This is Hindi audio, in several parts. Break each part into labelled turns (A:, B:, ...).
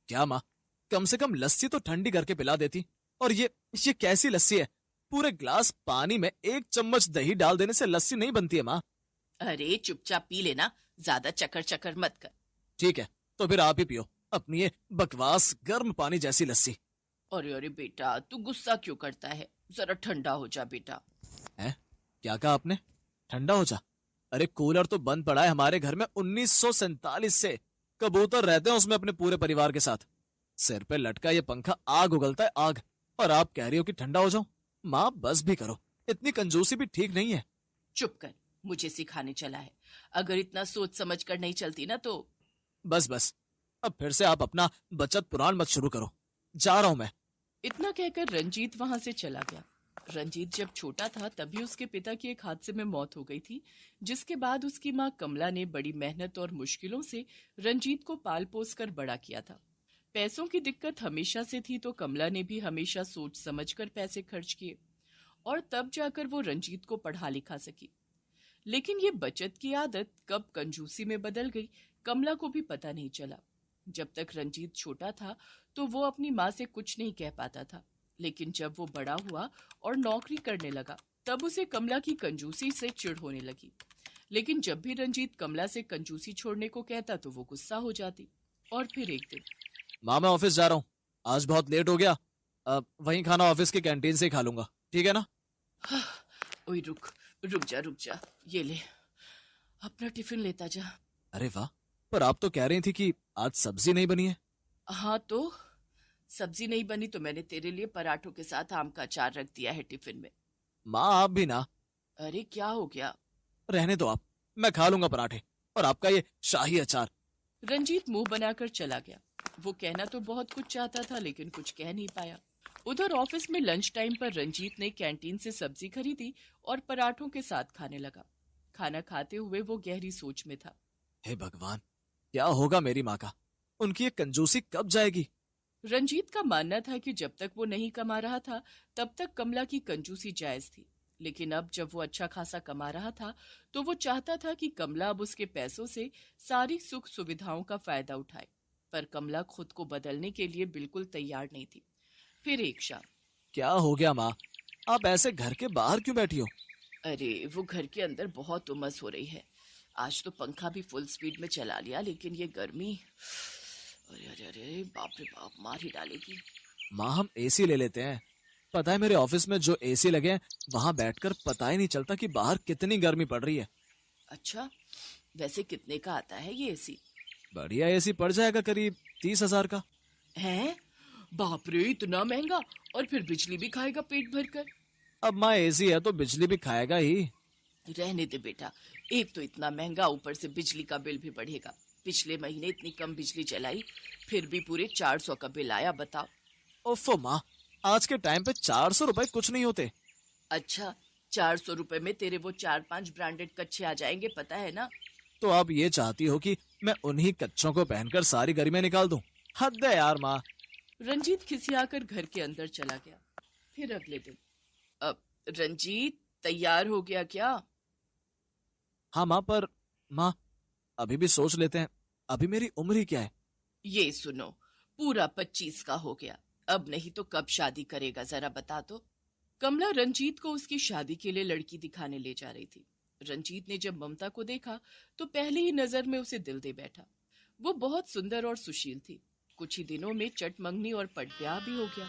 A: क्या माँ, कम से कम लस्सी तो ठंडी करके पिला देती। और ये कैसी लस्सी है? पूरे ग्लास पानी में 1 चम्मच दही डाल देने से लस्सी नहीं बनती है माँ।
B: अरे चुपचाप पी लेना, ज्यादा चक्कर चक्कर मत कर।
A: ठीक है, तो फिर आप ही पियो अपनी ये बकवास गर्म पानी जैसी लस्सी।
B: अरे अरे बेटा, तू गुस्सा क्यों करता है? जरा ठंडा हो जा बेटा।
A: है? क्या कहा आपने? ठंडा हो जा? अरे कूलर तो बंद पड़ा है हमारे घर में 1947 से। कबूतर रहते हैं उसमें अपने पूरे परिवार के साथ। सिर पे लटका ये पंखा आग उगलता है आग, और आप कह रही हो कि ठंडा हो जाऊं? माँ बस भी करो, इतनी कंजूसी भी ठीक नहीं है।
B: चुप कर, मुझे सिखाने चला है। अगर इतना सोच समझ कर नहीं चलती ना तो।
A: बस बस, अब फिर से आप अपना बचत पुराण मत शुरू करो। जा रहा हूं मैं।
B: इतना कहकर रंजीत वहां से चला गया। रंजीत जब छोटा था तभी उसके पिता की एक हादसे में मौत हो गई थी, जिसके बाद उसकी मां कमला ने बड़ी मेहनत और मुश्किलों से रंजीत को पाल पोस कर बड़ा किया था। पैसों की दिक्कत हमेशा से थी, तो कमला ने भी हमेशा सोच समझकर पैसे खर्च किए और तब जाकर वो रंजीत को पढ़ा लिखा सकी। लेकिन ये बचत की आदत कब कंजूसी में बदल गई, कमला को भी पता नहीं चला। जब तक रंजीत छोटा था तो वो अपनी माँ से कुछ नहीं कह पाता था, लेकिन जब वो बड़ा हुआ और नौकरी करने लगा तब उसे कमला की कंजूसी से चिढ़ होने लगी। लेकिन जब भी रंजीत कमला से कंजूसी छोड़ने को कहता तो वो गुस्सा हो जाती। और फिर एक दिन।
A: माँ मैं ऑफिस जा रहा हूँ, आज बहुत लेट हो गया। वहीं खाना ऑफिस की कैंटीन से ही खा लूंगा, ठीक है ना?
B: हाँ, ओए रुक, रुक जा, ये ले, अपना टिफिन लेता जा।
A: अरे वाह, पर आप तो कह रही थी कि आज सब्जी नहीं बनी है।
B: हाँ तो सब्जी नहीं बनी तो मैंने तेरे लिए पराठों के साथ आम का अचार रख दिया है टिफिन में।
A: माँ आप भी ना।
B: अरे क्या हो गया?
A: रहने दो आप, मैं खा लूंगा पराठे और आपका ये शाही अचार।
B: रंजीत मुंह बनाकर चला गया। वो कहना तो बहुत कुछ चाहता था लेकिन कुछ कह नहीं पाया। उधर ऑफिस में लंच टाइम पर रंजीत ने कैंटीन से सब्जी खरीदी और पराठों के साथ खाने लगा। खाना खाते हुए वो गहरी सोच में था।
A: हे भगवान, क्या होगा मेरी माँ का? उनकी ये कंजूसी कब जाएगी?
B: रंजीत का मानना था कि जब तक वो नहीं कमा रहा था तब तक कमला की कंजूसी जायज थी, लेकिन अब जब वो अच्छा खासा कमा रहा था तो वो चाहता था कि कमला अब उसके पैसों से सारी सुख सुविधाओं का फायदा उठाए। पर कमला खुद को बदलने के लिए बिल्कुल तैयार नहीं थी। फिर एक शाम।
A: क्या हो गया माँ? आप ऐसे घर के बाहर क्यों बैठी हो?
B: अरे वो घर के अंदर बहुत उमस हो रही है। आज तो पंखा भी फुल स्पीड में चला लिया लेकिन ये गर्मी, अरे अरे अरे बाप रे बाप, मार ही डालेगी।
A: माँ हम एसी ले लेते हैं। पता है मेरे ऑफिस में जो एसी लगे हैं वहां बैठकर पता ही नहीं चलता कि बाहर कितनी गर्मी पड़ रही है।
B: अच्छा, वैसे कितने का आता है ये एसी?
A: बढ़िया एसी पड़ जाएगा करीब 30,000 का।
B: है? बाप रे, इतना महंगा! और फिर बिजली भी खाएगा पेट भर कर।
A: अब माँ एसी है तो बिजली भी खाएगा ही।
B: रहने दे बेटा, एक तो इतना महंगा, ऊपर से बिजली का बिल भी बढ़ेगा। पिछले महीने इतनी कम बिजली चलाई फिर भी पूरे 400 का बिल आया, बताओ।
A: ओफो माँ, आज के टाइम पे 400 रुपए कुछ नहीं होते।
B: अच्छा, 400 रुपए में तेरे वो 4-5 ब्रांडेड कच्छे आ जाएंगे, पता है ना?
A: तो आप ये चाहती हो कि मैं उन्हीं कच्चों को पहनकर सारी गर्मियां निकाल दूं? हद है यार माँ।
B: रंजीत खिसियाकर घर के अंदर चला गया। फिर अगले दिन। अब रंजीत तैयार हो गया क्या?
A: हाँ माँ, पर माँ अभी भी सोच लेते हैं, अभी मेरी उम्र ही क्या है?
B: ये सुनो, पूरा 25 का हो गया, अब नहीं तो कब शादी करेगा जरा बता तो। कमला रंजीत को उसकी शादी के लिए लड़की दिखाने ले जा रही थी। रंजीत ने जब ममता को देखा तो पहली ही नजर में उसे दिल दे बैठा। वो बहुत सुंदर और सुशील थी। कुछ ही दिनों में चटमंगनी और पटब्याह भी हो गया।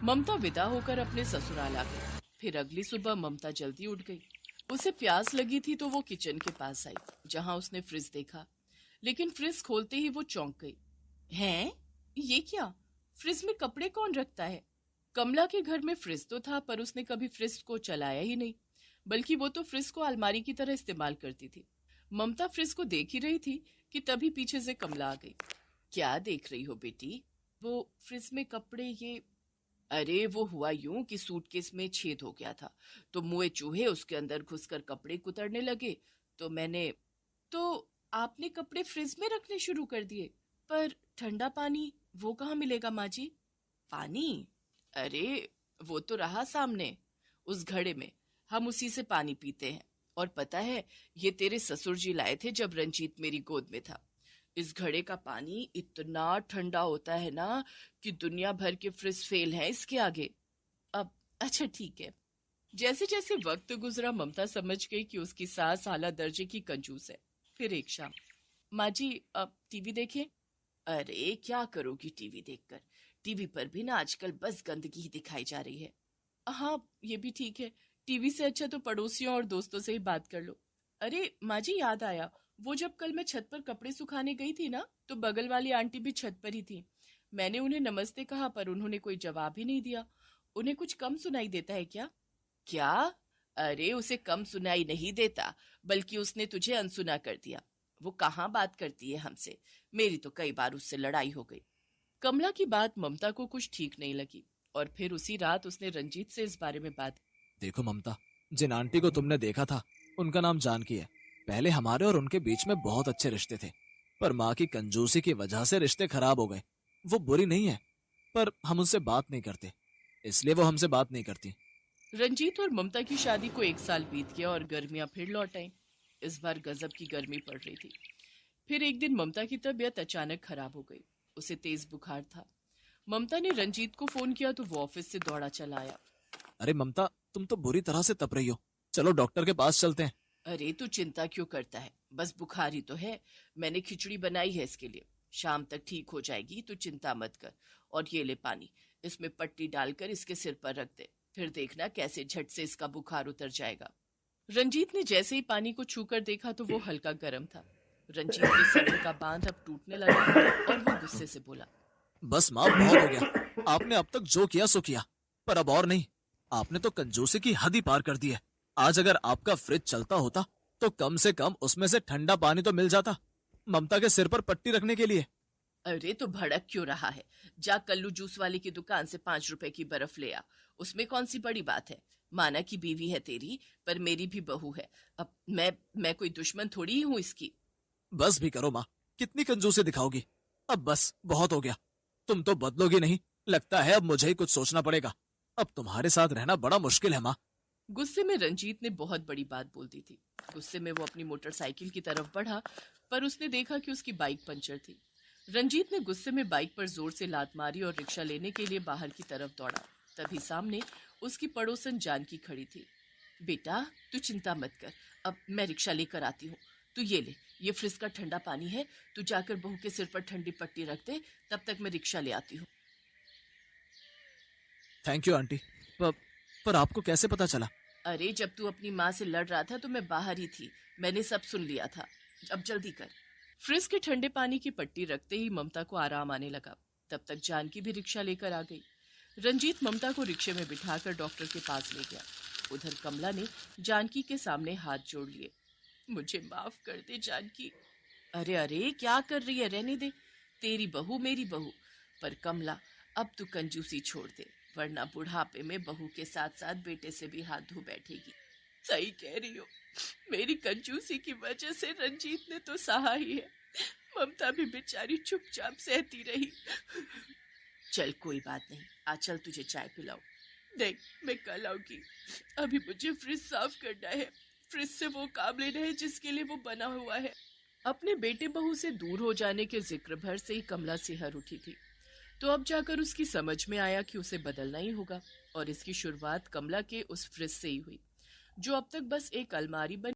B: ममता विदा होकर अपने ससुराल आ गई। फिर अगली सुबह ममता जल्दी उठ गई। उसे प्यास लगी थी तो वो किचन के पास आई, जहां उसने फ्रिज देखा। लेकिन फ्रिज खोलते ही वो चौंक गई। हैं? ये क्या? फ्रिज में कपड़े कौन रखता है? कमला के घर में फ्रिज तो था पर उसने कभी फ्रिज को चलाया ही नहीं, बल्कि वो तो फ्रिज को अलमारी की तरह इस्तेमाल करती थी। ममता फ्रिज को देख ही रही थी कि तभी पीछे से कमला आ गई। क्या देख रही हो बेटी? वो फ्रिज में कपड़े, ये? अरे वो हुआ यूं कि सूटकेस में छेद हो गया था तो मुए चूहे उसके अंदर घुसकर कपड़े कुतरने लगे, तो मैंने। तो आपने कपड़े फ्रिज में रखने शुरू कर दिए? पर ठंडा पानी वो कहाँ मिलेगा माँ जी? पानी? अरे वो तो रहा सामने, उस घड़े में। हम उसी से पानी पीते हैं। और पता है, ये तेरे ससुर जी लाए थे जब रंजीत मेरी गोद में था। इस घड़े का पानी इतना ठंडा होता है ना कि दुनिया भर के फ्रिज फेल हैं इसके आगे। अब अच्छा ठीक है। जैसे जैसे वक्त गुजरा ममता समझ गई कि उसकी सास आला दर्जे की कंजूस है। फिर एक शाम, माँ जी अब टीवी देखें। अरे क्या करोगी टीवी देखकर? टीवी पर भी ना आजकल बस गंदगी ही दिखाई जा रही है। हाँ ये भी ठीक है। टीवी से अच्छा तो पड़ोसियों और दोस्तों से ही बात कर लो। अरे माँ जी याद आया, वो जब कल मैं छत पर कपड़े सुखाने गई थी ना, तो बगल वाली आंटी भी छत पर ही थी। मैंने उन्हें नमस्ते कहा पर उन्होंने कोई जवाब ही नहीं दिया। उन्हें कुछ कम सुनाई देता है क्या? क्या? अरे उसे कम सुनाई नहीं देता, बल्कि उसने तुझे अनसुना कर दिया। वो कहाँ बात करती है हमसे? मेरी तो कई बार उससे लड़ाई हो गई। कमला की बात ममता को कुछ ठीक नहीं लगी और फिर उसी रात उसने रंजीत से इस बारे में बात।
A: देखो ममता, जिन आंटी को तुमने देखा था उनका नाम जानकी है। पहले हमारे और उनके बीच में बहुत अच्छे रिश्ते थे, पर माँ की कंजूसी की वजह से रिश्ते खराब हो गए। वो बुरी नहीं है, पर हम उनसे बात नहीं करते, इसलिए वो हमसे बात नहीं करती।
B: रंजीत और ममता की शादी को 1 साल बीत गया और गर्मियां फिर लौट आईं। इस बार गजब की गर्मी पड़ रही थी। फिर एक दिन ममता की तबीयत अचानक खराब हो गई। उसे तेज बुखार था। ममता ने रंजीत को फोन किया तो वो ऑफिस से दौड़ा चला आया।
A: अरे ममता, तुम तो बुरी तरह से तप रही हो, चलो डॉक्टर के पास चलते हैं।
B: अरे तू चिंता क्यों करता है? बस बुखार ही तो है। मैंने खिचड़ी बनाई है इसके लिए। शाम तक ठीक हो जाएगी, तू चिंता मत कर। और ये ले पानी, इसमें पट्टी डालकर इसके सिर पर रख दे। फिर देखना कैसे झट से इसका बुखार उतर जाएगा। रंजीत ने जैसे ही पानी को छूकर देखा तो वो हल्का गर्म था। रंजीत के सब्र का बांध अब टूटने लगा और वो गुस्से से बोला।
A: बस माँ, बहुत हो गया। आपने अब तक जो किया सो किया, पर अब और नहीं। आपने तो कंजूसी की हद ही पार कर दी है। आज अगर आपका फ्रिज चलता होता तो कम से कम उसमें से ठंडा पानी तो मिल जाता ममता के सिर पर पट्टी रखने के लिए।
B: अरे तो भड़क क्यों रहा है? जा कल्लू जूस वाले की दुकान से 5 रुपए की बर्फ ले आ। उसमें कौन सी बड़ी बात है? माना कि बीवी है तेरी, पर मेरी भी बहू है। अब मैं कोई दुश्मन थोड़ी ही हूँ इसकी।
A: बस भी करो माँ, कितनी कंजूसी दिखाओगी? अब बस बहुत हो गया। तुम तो बदलोगी नहीं, लगता है अब मुझे ही कुछ सोचना पड़ेगा। अब तुम्हारे साथ रहना बड़ा मुश्किल है माँ।
B: गुस्से में रंजीत ने बहुत बड़ी बात बोल दी थी। गुस्से में वो अपनी मोटरसाइकिल की तरफ बढ़ा, पर उसने देखा कि उसकी बाइक पंचर थी। रंजीत ने गुस्से में बाइक पर जोर से लात मारी और रिक्शा लेने के लिए बाहर की तरफ दौड़ा। तभी सामने उसकी पड़ोसन जानकी खड़ी थी। बेटा तू चिंता मत कर, अब मैं रिक्शा लेकर आती हूँ। तू ये ले, ये फ्रिज का ठंडा पानी है। तू जाकर बहू के सिर पर ठंडी पट्टी रख दे, तब तक मैं रिक्शा ले आती हूँ।
A: Thank you aunty. पर, पर आपको कैसे पता चला?
B: अरे जब तू अपनी माँ से लड़ रहा था तो मैं बाहर ही थी। मैंने सब सुन लिया था। अब जल्दी कर। फ्रिज के ठंडे पानी की पट्टी रखते ही ममता को आराम आने लगा। तब तक जानकी भी रिक्शा लेकर आ गई। रंजीत ममता को रिक्शे में बिठाकर डॉक्टर के पास ले गया। उधर कमला ने जानकी के सामने हाथ जोड़ लिए। मुझे माफ कर दे जानकी। अरे अरे क्या कर रही है? रहने दे। तेरी बहू मेरी बहू। पर कमला, अब तू कंजूसी छोड़ दे, वरना बुढ़ापे में बहू के साथ साथ बेटे से भी हाथ धो बैठेगी। सही कह रही हो। मेरी कंजूसी की वजह से रंजीत ने तो सहा ही है। ममता भी बेचारी चुपचाप सहती रही। चल कोई बात नहीं, आज चल तुझे चाय पिलाऊं। देख मैं कल आऊंगी। अभी मुझे फ्रिज साफ करना है। फ्रिज से वो काम लेना है जिसके लिए वो बना हुआ है। अपने बेटे बहू से दूर हो जाने के जिक्र भर से ही कमला सिहर उठी थी। तो अब जाकर उसकी समझ में आया कि उसे बदलना ही होगा। और इसकी शुरुआत कमला के उस फ्रिज से ही हुई, जो अब तक बस एक अलमारी बन